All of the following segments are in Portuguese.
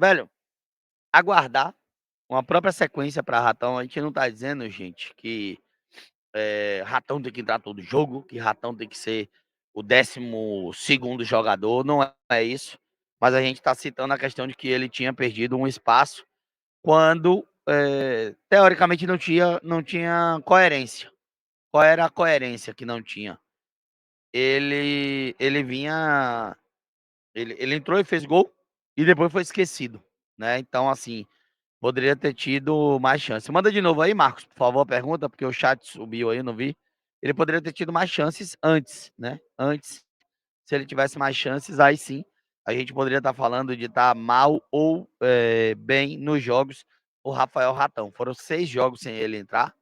velho, aguardar uma própria sequência para Ratão. A gente não tá dizendo, gente, que Ratão tem que entrar todo jogo, que Ratão tem que ser o 12º jogador, não é isso. Mas a gente está citando a questão de que ele tinha perdido um espaço quando, teoricamente, não tinha coerência. Qual era a coerência que não tinha? Ele vinha. Ele entrou e fez gol e depois foi esquecido, né? Então, assim, poderia ter tido mais chance. Manda de novo aí, Marcos, por favor, a pergunta, porque o chat subiu aí, eu não vi. Ele poderia ter tido mais chances antes, né? Antes, se ele tivesse mais chances, aí sim, a gente poderia estar falando de estar mal ou bem nos jogos. O Rafael Ratão. Foram 6 jogos sem ele entrar,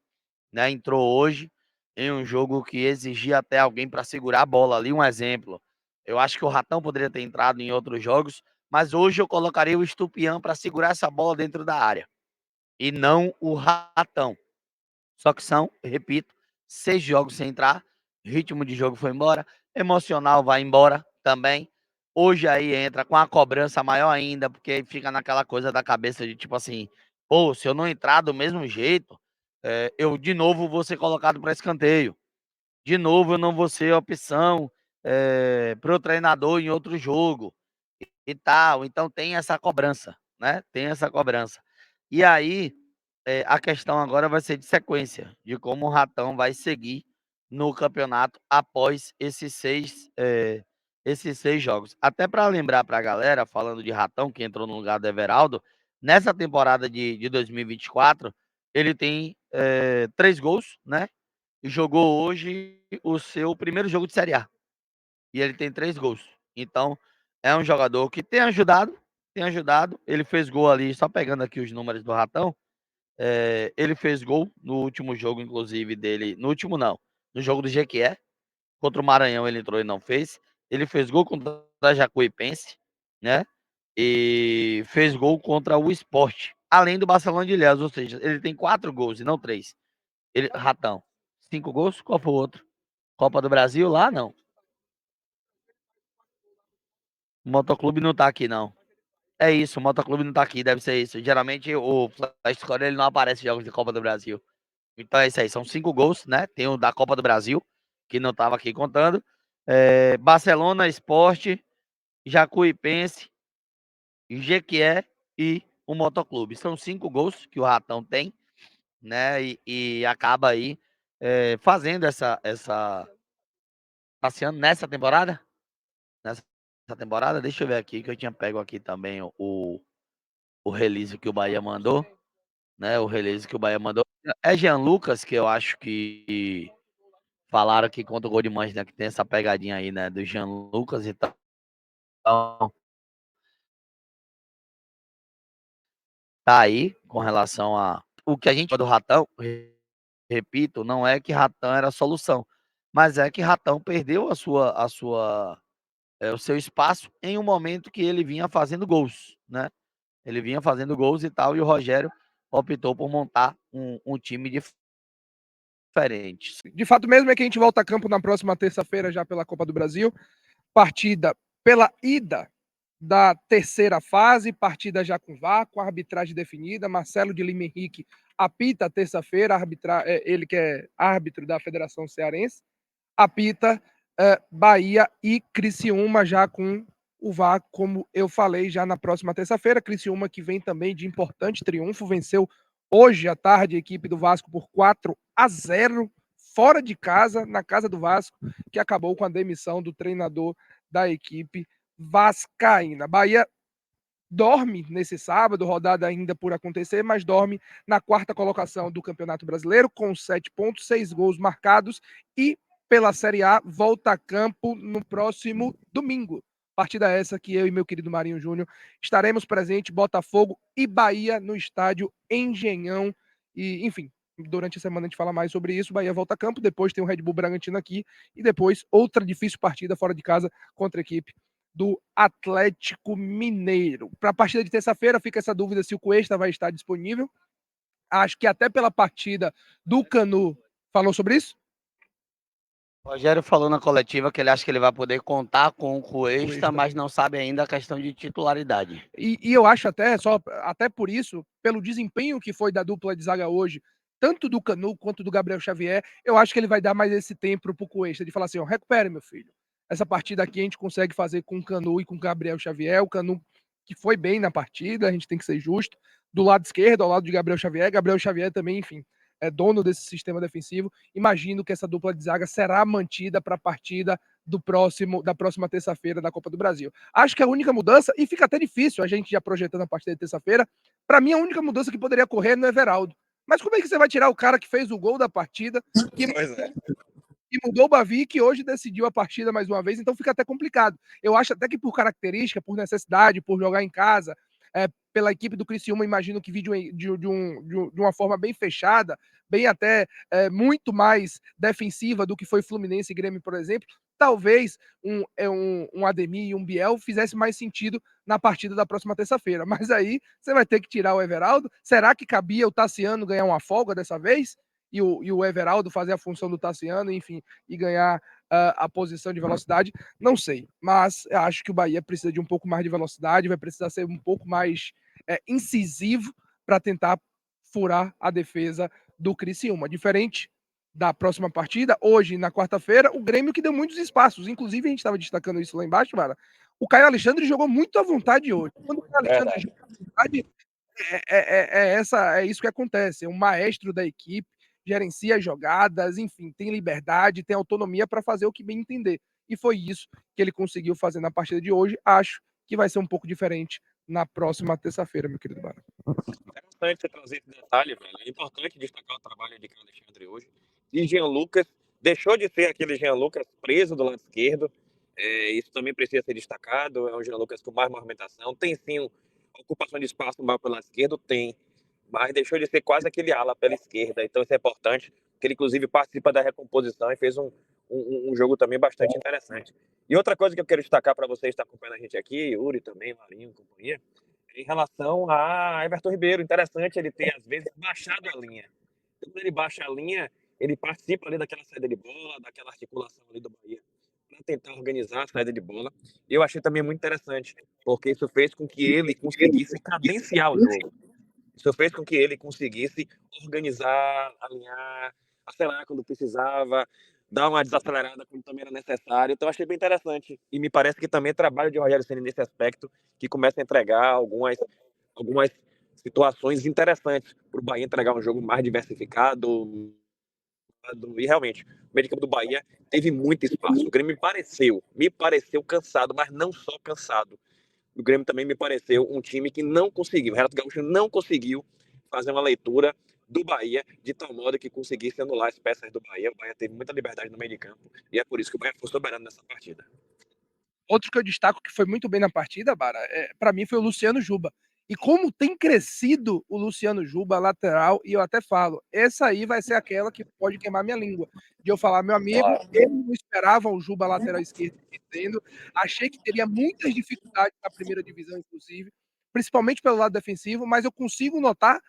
né? Entrou hoje em um jogo que exigia até alguém para segurar a bola ali. Um exemplo, eu acho que o Ratão poderia ter entrado em outros jogos, mas hoje eu colocaria o Estupião para segurar essa bola dentro da área e não o Ratão. Só que são, repito, 6 jogos sem entrar, ritmo de jogo foi embora, emocional vai embora também. Hoje aí entra com a cobrança maior ainda, porque fica naquela coisa da cabeça de tipo assim, pô, se eu não entrar do mesmo jeito, eu de novo vou ser colocado para escanteio. De novo eu não vou ser opção para o treinador em outro jogo e tal. Então tem essa cobrança, né? Tem essa cobrança. E aí, a questão agora vai ser de sequência, de como o Ratão vai seguir no campeonato após esses seis jogos. Até para lembrar para a galera, falando de Ratão, que entrou no lugar do Everaldo, nessa temporada de 2024, ele tem 3 gols, né? E jogou hoje o seu primeiro jogo de Série A. E ele tem 3 gols. Então, é um jogador que tem ajudado, tem ajudado. Ele fez gol ali, só pegando aqui os números do Ratão. Ele fez gol no último jogo, inclusive, dele. No último, não. No jogo do Jequié. Contra o Maranhão, ele entrou e não fez. Ele fez gol contra a Jacuipense, né? E fez gol contra o Sport. Além do Barcelona de Ilhéus, ou seja, ele tem 4 gols e não 3. Ele, Ratão. 5 gols? Qual foi o outro? Copa do Brasil lá? Não. O Motoclube não tá aqui, não. É isso, o Motoclube não tá aqui, deve ser isso. Geralmente o Flash Score ele não aparece em jogos de Copa do Brasil. Então é isso aí, são 5 gols, né? Tem o da Copa do Brasil, que não estava aqui contando. Barcelona, Sport, Jacuipense, Jequié e o Motoclube. São 5 gols que o Ratão tem, né? E acaba aí fazendo essa passeando nessa temporada. Nessa temporada, deixa eu ver aqui, que eu tinha pego aqui também o release que o Bahia mandou, né? O release que o Bahia mandou. É Jean Lucas, que eu acho que falaram que contra o gol de Manchester, né, que tem essa pegadinha aí, né, do Jean Lucas e tal. Então, tá aí com relação a o que a gente do Ratão, repito, não é que Ratão era a solução, mas é que Ratão perdeu o seu espaço em um momento que ele vinha fazendo gols, né? Ele vinha fazendo gols e tal, e o Rogério optou por montar um time diferente. De fato mesmo é que a gente volta a campo na próxima terça-feira já pela Copa do Brasil. Partida pela ida da terceira fase, partida já com VAR, com a arbitragem definida. Marcelo de Lima Henrique apita terça-feira, ele que é árbitro da Federação Cearense, apita Bahia e Criciúma já com o VAR, como eu falei, já na próxima terça-feira. Criciúma que vem também de importante triunfo, venceu hoje à tarde a equipe do Vasco por 4-0, fora de casa, na casa do Vasco, que acabou com a demissão do treinador da equipe vascaína. Bahia dorme nesse sábado, rodada ainda por acontecer, mas dorme na quarta colocação do Campeonato Brasileiro, com 7 pontos, 6 gols marcados, e pela Série A volta a campo no próximo domingo. Partida essa que eu e meu querido Marinho Júnior estaremos presentes, Botafogo e Bahia no estádio Engenhão. E, enfim, durante a semana a gente fala mais sobre isso. Bahia volta a campo, depois tem o Red Bull Bragantino aqui, e depois outra difícil partida fora de casa contra a equipe do Atlético Mineiro. Para a partida de terça-feira, fica essa dúvida se o Cuesta vai estar disponível. Acho que até pela partida do Canu. Falou sobre isso? O Rogério falou na coletiva que ele acha que ele vai poder contar com o Cuesta, Cuesta. mas não sabe ainda a questão de titularidade. E eu acho até por isso, pelo desempenho que foi da dupla de zaga hoje, tanto do Canu quanto do Gabriel Xavier, eu acho que ele vai dar mais esse tempo pro Cuesta, de falar assim, ó, recupere, meu filho. Essa partida aqui a gente consegue fazer com o Canu e com o Gabriel Xavier, o Canu que foi bem na partida, a gente tem que ser justo, do lado esquerdo, ao lado de Gabriel Xavier também, enfim, é dono desse sistema defensivo. Imagino que essa dupla de zaga será mantida para a partida da próxima terça-feira da Copa do Brasil. Acho que a única mudança, e fica até difícil a gente já projetando a partida de terça-feira, para mim a única mudança que poderia ocorrer é no Everaldo. Mas como é que você vai tirar o cara que fez o gol da partida, que e mudou o Bavi, que hoje decidiu a partida mais uma vez, então fica até complicado. Eu acho até que por característica, por necessidade, por jogar em casa, pela equipe do Criciúma, imagino que vi de uma forma bem fechada, bem até muito mais defensiva do que foi Fluminense e Grêmio, por exemplo. Talvez um Ademir e um Biel fizesse mais sentido na partida da próxima terça-feira. Mas aí você vai ter que tirar o Everaldo. Será que cabia o Tassiano ganhar uma folga dessa vez? E o Everaldo fazer a função do Tassiano, enfim, e ganhar a posição de velocidade, não sei. Mas eu acho que o Bahia precisa de um pouco mais de velocidade, vai precisar ser um pouco mais incisivo para tentar furar a defesa do Criciúma. Diferente da próxima partida, hoje, na quarta-feira, o Grêmio que deu muitos espaços. Inclusive, a gente estava destacando isso lá embaixo, Mara. O Caio Alexandre jogou muito à vontade hoje. Quando o Caio Alexandre joga à vontade, é isso que acontece. É um maestro da equipe, gerencia as jogadas, enfim, tem liberdade, tem autonomia para fazer o que bem entender. E foi isso que ele conseguiu fazer na partida de hoje. Acho que vai ser um pouco diferente na próxima terça-feira, meu querido Bara. É importante você trazer esse detalhe, velho. É importante destacar o trabalho de Alexandre hoje. E Jean Lucas deixou de ser aquele Jean Lucas preso do lado esquerdo. Isso também precisa ser destacado. É um Jean Lucas com mais movimentação. Tem sim ocupação de espaço maior pelo lado esquerdo, tem. Mas deixou de ser quase aquele ala pela esquerda. Então isso é importante. Que ele, inclusive, participa da recomposição e fez um jogo também bastante interessante. E outra coisa que eu quero destacar para vocês que estão acompanhando a gente aqui, Yuri também, Marinho, companhia, em relação a Everton Ribeiro. Interessante ele ter, às vezes, baixado a linha. Quando ele baixa a linha, ele participa ali daquela saída de bola, daquela articulação ali do Bahia, para tentar organizar a saída de bola. E eu achei também muito interessante, porque isso fez com que ele conseguisse cadenciar o jogo. Isso fez com que ele conseguisse organizar, alinhar, acelerar quando precisava, dar uma desacelerada quando também era necessário. Então, achei bem interessante. E me parece que também é trabalho de Rogério Ceni nesse aspecto, que começa a entregar algumas situações interessantes para o Bahia entregar um jogo mais diversificado. E realmente, o meio de campo do Bahia teve muito espaço. O Grêmio me pareceu cansado, mas não só cansado. O Grêmio também me pareceu um time que não conseguiu, o Renato Gaúcho não conseguiu fazer uma leitura do Bahia de tal modo que conseguisse anular as peças do Bahia. O Bahia teve muita liberdade no meio de campo e é por isso que o Bahia foi soberano nessa partida. Outro que eu destaco que foi muito bem na partida, Bara, para mim foi o Luciano Juba. E como tem crescido o Luciano Juba, lateral, e eu até falo, essa aí vai ser aquela que pode queimar minha língua. De eu falar, meu amigo, eu não esperava o Juba lateral esquerdo entendendo. Achei que teria muitas dificuldades na primeira divisão, inclusive, principalmente pelo lado defensivo, mas eu consigo notar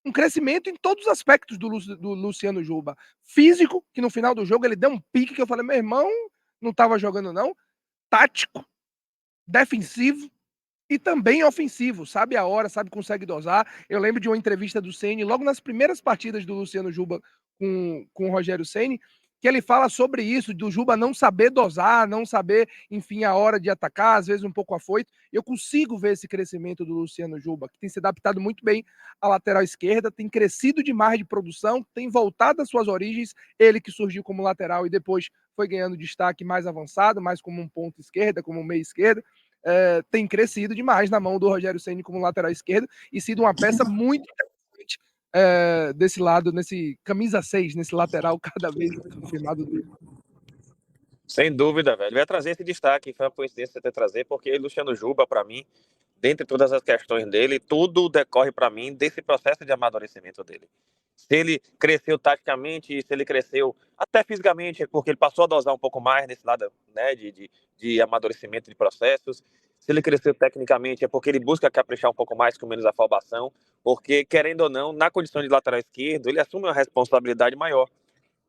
um crescimento em todos os aspectos do Luciano Juba. Físico, que no final do jogo ele deu um pique que eu falei, meu irmão, não estava jogando não. Tático, defensivo e também ofensivo, sabe a hora, sabe consegue dosar. Eu lembro de uma entrevista do Ceni logo nas primeiras partidas do Luciano Juba com o Rogério Ceni, que ele fala sobre isso, do Juba não saber dosar, não saber, enfim, a hora de atacar, às vezes um pouco afoito. Eu consigo ver esse crescimento do Luciano Juba, que tem se adaptado muito bem à lateral esquerda, tem crescido demais de produção, tem voltado às suas origens, ele que surgiu como lateral e depois foi ganhando destaque mais avançado, mais como um ponto esquerda, como um meia esquerda. Tem crescido demais na mão do Rogério Ceni como lateral esquerdo e sido uma peça muito interessante desse lado, nesse camisa 6, nesse lateral cada vez mais confirmado. Sem dúvida, velho. Eu ia trazer esse destaque, foi uma coincidência você ter trazer, porque Luciano Juba, para mim, dentre todas as questões dele, tudo decorre para mim desse processo de amadurecimento dele. Se ele cresceu taticamente, se ele cresceu até fisicamente, porque ele passou a dosar um pouco mais nesse lado, né, de amadurecimento de processos. Se ele cresceu tecnicamente, é porque ele busca caprichar um pouco mais com menos afobação, porque, querendo ou não, na condição de lateral esquerdo, ele assume uma responsabilidade maior.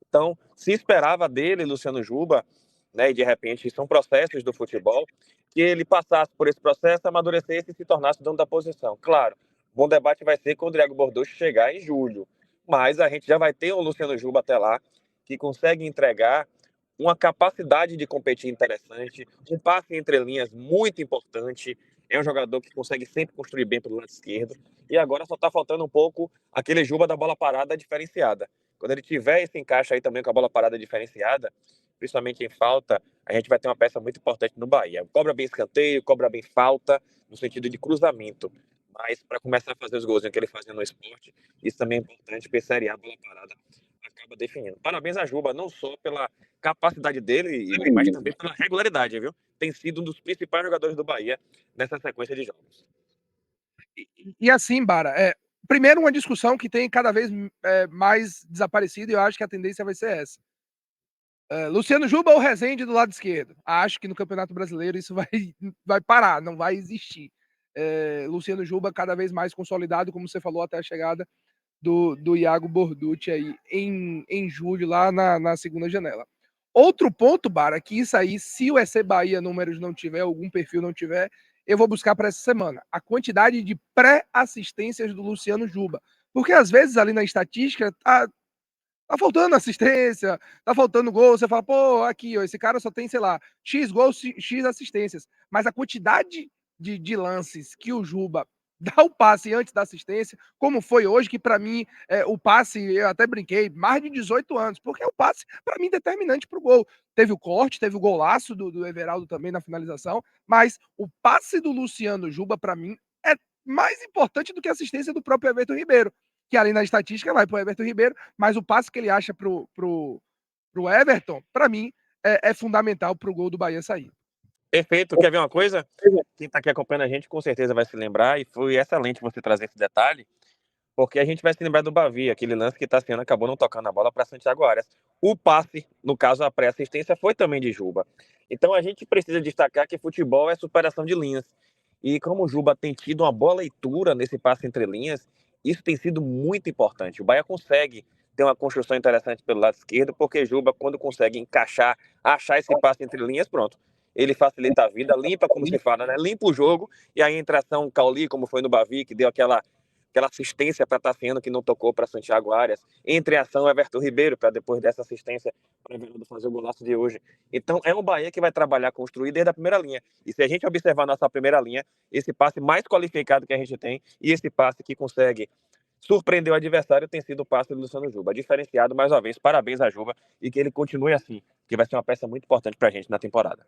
Então, se esperava dele, Luciano Juba, né, e de repente são processos do futebol, que ele passasse por esse processo, amadurecesse e se tornasse dono da posição. Claro, bom debate vai ser quando o Diego Bordeaux chegar em julho, mas a gente já vai ter um Luciano Juba até lá, que consegue entregar uma capacidade de competir interessante, um passe entre linhas muito importante, é um jogador que consegue sempre construir bem pelo lado esquerdo, e agora só está faltando um pouco aquele Juba da bola parada diferenciada. Quando ele tiver esse encaixe aí também com a bola parada diferenciada, principalmente em falta, a gente vai ter uma peça muito importante no Bahia. Cobra bem escanteio, cobra bem falta, no sentido de cruzamento. Mas para começar a fazer os gols que ele fazia no esporte, isso também é importante, porque Série A, a bola parada acaba definindo. Parabéns a Juba, não só pela capacidade dele, mas também pela regularidade, viu? Tem sido um dos principais jogadores do Bahia nessa sequência de jogos. E assim, Bara, primeiro uma discussão que tem cada vez mais desaparecido, e eu acho que a tendência vai ser essa. Luciano Juba ou Rezende do lado esquerdo? Acho que no Campeonato Brasileiro isso vai parar, não vai existir. Luciano Juba cada vez mais consolidado, como você falou, até a chegada do Iago Borducci aí em julho, lá na segunda janela. Outro ponto, Bara, que isso aí, se o EC Bahia números não tiver, algum perfil não tiver, eu vou buscar para essa semana. A quantidade de pré-assistências do Luciano Juba. Porque às vezes ali na estatística tá faltando assistência, tá faltando gol, você fala, pô, aqui, ó, esse cara só tem, sei lá, X gols, X assistências. Mas a quantidade de lances que o Juba dá o passe antes da assistência, como foi hoje, que para mim, o passe, eu até brinquei, mais de 18 anos, porque é o passe, para mim, determinante pro gol. Teve o corte, teve o golaço do Everaldo também na finalização, mas o passe do Luciano Juba, para mim, é mais importante do que a assistência do próprio Everton Ribeiro, que ali na estatística vai pro Everton Ribeiro, mas o passe que ele acha pro Everton, para mim, é fundamental pro gol do Bahia sair. Perfeito. Quer ver uma coisa? Quem está aqui acompanhando a gente com certeza vai se lembrar, e foi excelente você trazer esse detalhe, porque a gente vai se lembrar do Bavi, aquele lance que Tassiano acabou não tocando a bola para Santiago Arias. O passe, no caso a pré-assistência, foi também de Juba. Então a gente precisa destacar que futebol é superação de linhas. E como o Juba tem tido uma boa leitura nesse passe entre linhas, isso tem sido muito importante. O Bahia consegue ter uma construção interessante pelo lado esquerdo, porque Juba, quando consegue encaixar, achar esse passe entre linhas, pronto. Ele facilita a vida, limpa, como se fala, né? Limpa o jogo, e aí entra ação Cauli, como foi no Bavi, que deu aquela assistência para Tassiano, que não tocou para Santiago Arias. Entre ação, Everton Ribeiro, para depois dessa assistência, para Everaldo fazer o golaço de hoje. Então, é um Bahia que vai trabalhar, construir desde a primeira linha. E se a gente observar a nossa primeira linha, esse passe mais qualificado que a gente tem, e esse passe que consegue surpreender o adversário, tem sido o passe do Luciano Juba. Diferenciado, mais uma vez, parabéns a Juba, e que ele continue assim, que vai ser uma peça muito importante para a gente na temporada.